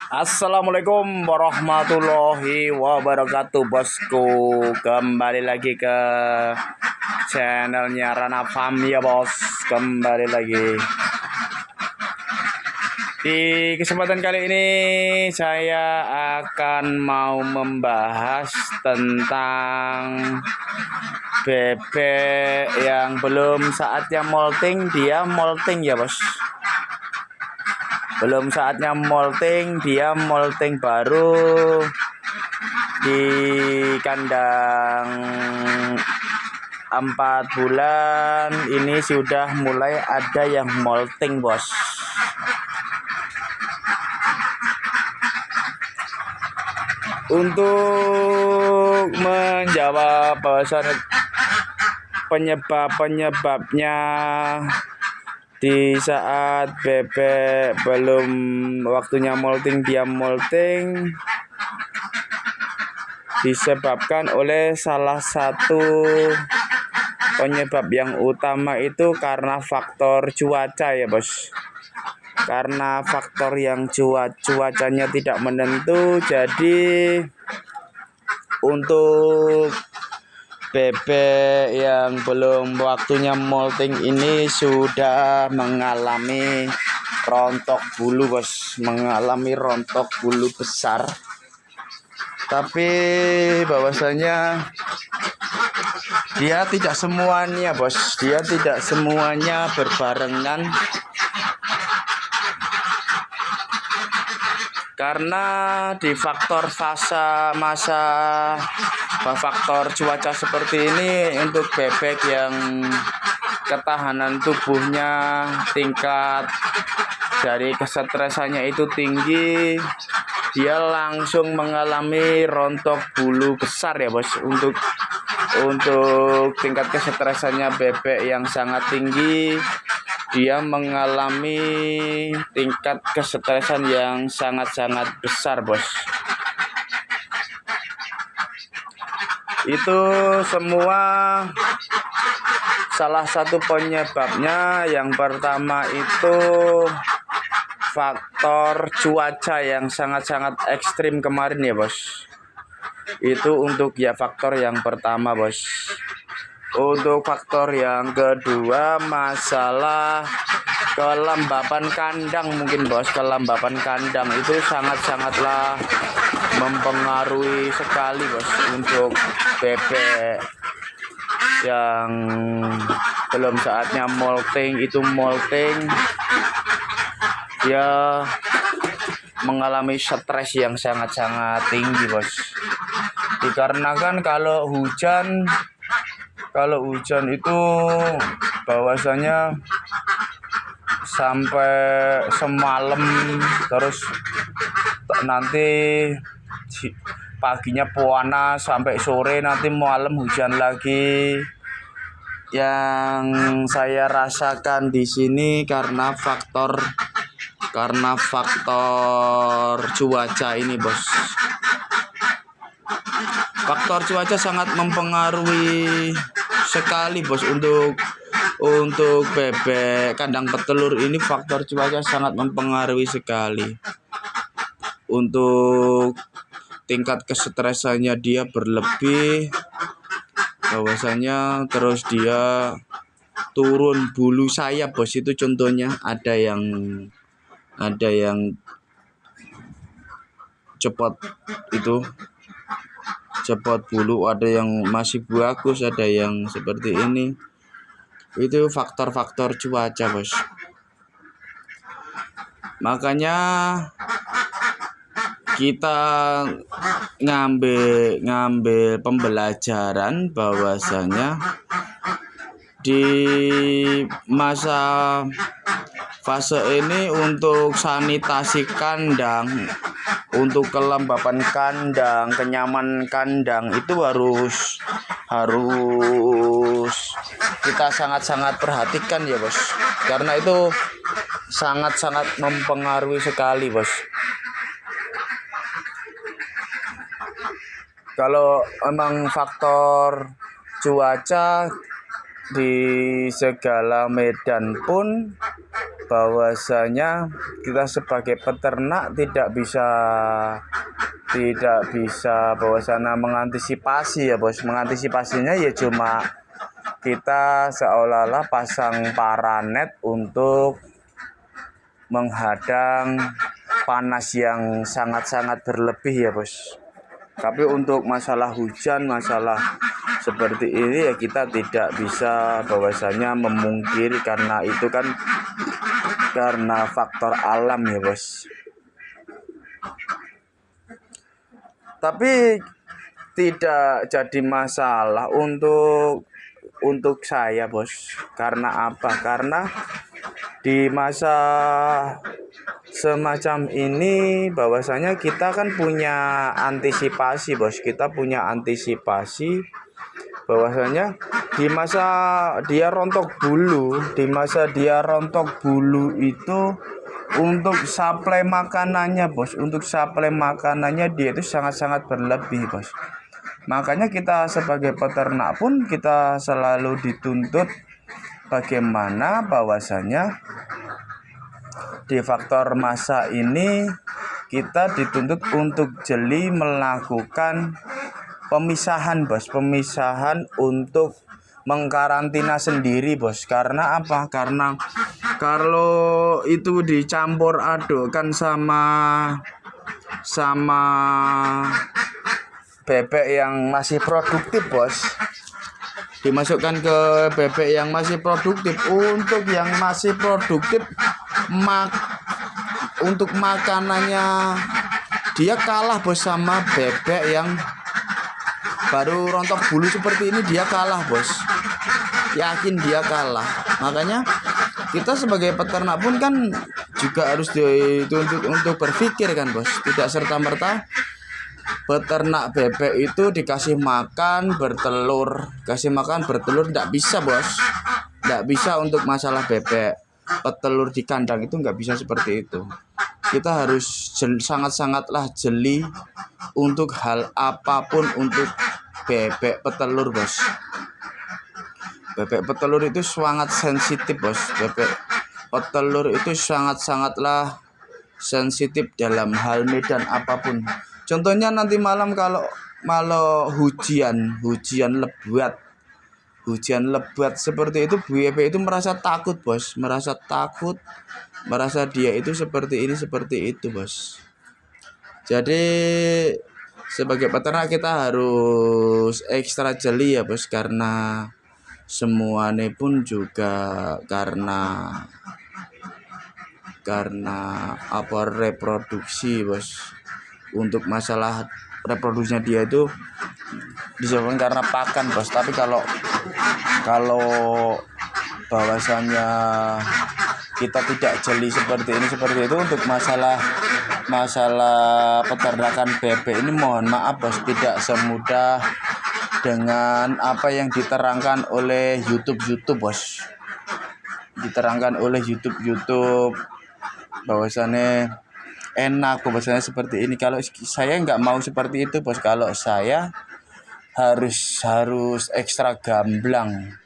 Assalamualaikum warahmatullahi wabarakatuh, bosku. Kembali lagi ke channelnya Rana Farm ya, bos. Kembali lagi. Di kesempatan kali ini saya akan mau membahas tentang bebek yang belum saatnya molting. Dia molting ya, bos. Belum saatnya molting, dia molting baru di kandang 4 bulan. Ini sudah mulai ada yang molting, bos. Untuk menjawab penyebabnya di saat bebek belum waktunya molting dia molting, disebabkan oleh salah satu penyebab yang utama itu karena faktor cuaca ya, bos. Karena faktor yang cuacanya tidak menentu, jadi untuk bebek yang belum waktunya molting ini sudah mengalami rontok bulu, bos. Mengalami rontok bulu besar. Tapi bahwasanya dia tidak semuanya, bos. Dia tidak semuanya berbarengan. Karena di faktor faktor cuaca seperti ini, untuk bebek yang ketahanan tubuhnya tingkat dari kesetresannya itu tinggi, dia langsung mengalami rontok bulu besar ya, bos. Untuk tingkat kesetresannya bebek yang sangat tinggi, dia mengalami tingkat kesetresan yang sangat-sangat besar, bos. Itu semua salah satu penyebabnya. Yang pertama itu faktor cuaca yang sangat-sangat ekstrim kemarin ya, bos. Itu untuk faktor yang pertama, bos. Untuk faktor yang kedua, masalah kelembapan kandang mungkin, bos. Kelembapan kandang itu sangatlah mempengaruhi sekali, bos, untuk bebek yang belum saatnya molting. Itu molting, dia mengalami stres yang sangat-sangat tinggi, bos. Dikarenakan kalau hujan itu bahwasanya sampai semalam, terus nanti paginya panas sampai sore, nanti malam hujan lagi. Yang saya rasakan di sini karena faktor cuaca ini, bos. Faktor cuaca sangat mempengaruhi sekali, bos, untuk bebek kandang petelur ini. Faktor cuaca sangat mempengaruhi sekali. Untuk tingkat kesetresannya dia berlebih, bahwasanya terus dia turun bulu sayap, bos. Itu contohnya ada yang cepat bulu, ada yang masih bagus, ada yang seperti ini. Itu faktor-faktor cuaca, bos. Makanya kita ngambil pembelajaran bahwasanya di masa fase ini untuk sanitasi kandang, untuk kelembapan kandang, kenyamanan kandang itu harus kita sangat-sangat perhatikan ya, bos. Karena itu sangat-sangat mempengaruhi sekali, bos. Kalau emang faktor cuaca di segala medan pun bahwasanya kita sebagai peternak tidak bisa bahwasanya mengantisipasi ya bos. Mengantisipasinya ya cuma kita seolah-olah pasang paranet untuk menghadang panas yang sangat-sangat berlebih ya bos. Tapi untuk masalah hujan, masalah seperti ini ya kita tidak bisa bahwasanya memungkiri, karena itu kan karena faktor alam ya bos. Tapi tidak jadi masalah untuk saya bos. Karena apa? Karena di masa semacam ini bahwasanya kita kan punya antisipasi bos. Kita punya antisipasi bahwasanya di masa dia rontok bulu itu untuk suplai makanannya bos, untuk suplai makanannya dia itu sangat-sangat berlebih bos. Makanya kita sebagai peternak pun kita selalu dituntut bagaimana bahwasanya di faktor masa ini kita dituntut untuk jeli melakukan pemisahan bos, pemisahan untuk mengkarantina sendiri bos. Karena apa? Karena kalau itu dicampur adukkan sama bebek yang masih produktif bos, dimasukkan ke bebek yang masih produktif, untuk yang masih produktif untuk makanannya dia kalah bos sama bebek yang baru rontok bulu seperti ini. Dia kalah bos, yakin dia kalah. Makanya kita sebagai peternak pun kan juga harus dituntut untuk berpikir kan bos. Tidak serta-merta peternak bebek itu dikasih makan bertelur tidak bisa bos. Tidak bisa untuk masalah bebek petelur di kandang, itu nggak bisa seperti itu. Kita harus sangat-sangatlah jeli untuk hal apapun untuk bebek petelur bos. Bebek petelur itu sangat sensitif bos. Bebek petelur itu sangatlah sensitif dalam hal medan apapun. Contohnya nanti malam kalau hujan lebat seperti itu, bebek itu merasa takut bos, merasa dia itu seperti itu bos. Jadi sebagai peternak kita harus ekstra jeli ya bos, karena semuanya pun juga karena reproduksi bos. Untuk masalah reproduksinya dia itu disebabkan karena pakan bos. Tapi kalau bahwasanya kita tidak jeli seperti itu untuk masalah peternakan bebek ini, mohon maaf bos, tidak semudah dengan apa yang diterangkan oleh YouTube bos. Diterangkan oleh YouTube bahwasannya enak, bahwasanya seperti ini. Kalau saya nggak mau seperti itu bos. Kalau saya harus ekstra gamblang.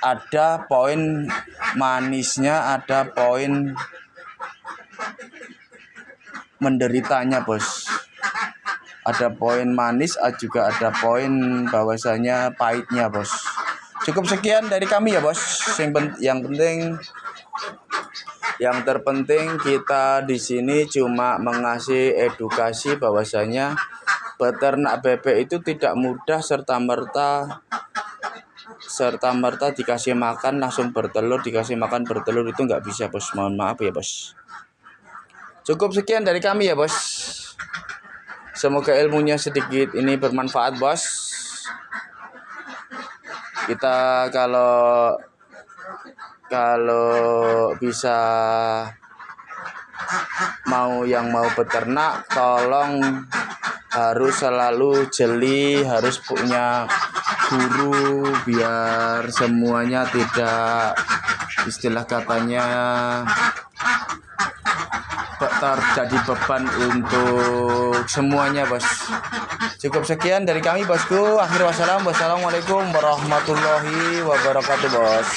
Ada poin manisnya, ada poin menderitanya bos. Ada poin manis, juga ada poin bahwasanya pahitnya bos. Cukup sekian dari kami ya bos. Yang terpenting kita di sini cuma mengasih edukasi bahwasanya peternak bebek itu tidak mudah serta merta dikasih makan langsung bertelur, itu nggak bisa bos. Mohon maaf ya bos. Cukup sekian dari kami ya bos. Semoga ilmunya sedikit ini bermanfaat bos. Kita kalau bisa mau peternak, tolong harus selalu jeli, harus punya guru biar semuanya tidak istilah katanya terjadi beban untuk semuanya bos. Cukup sekian dari kami bosku. Akhir wassalam. Wassalamualaikum warahmatullahi wabarakatuh bos.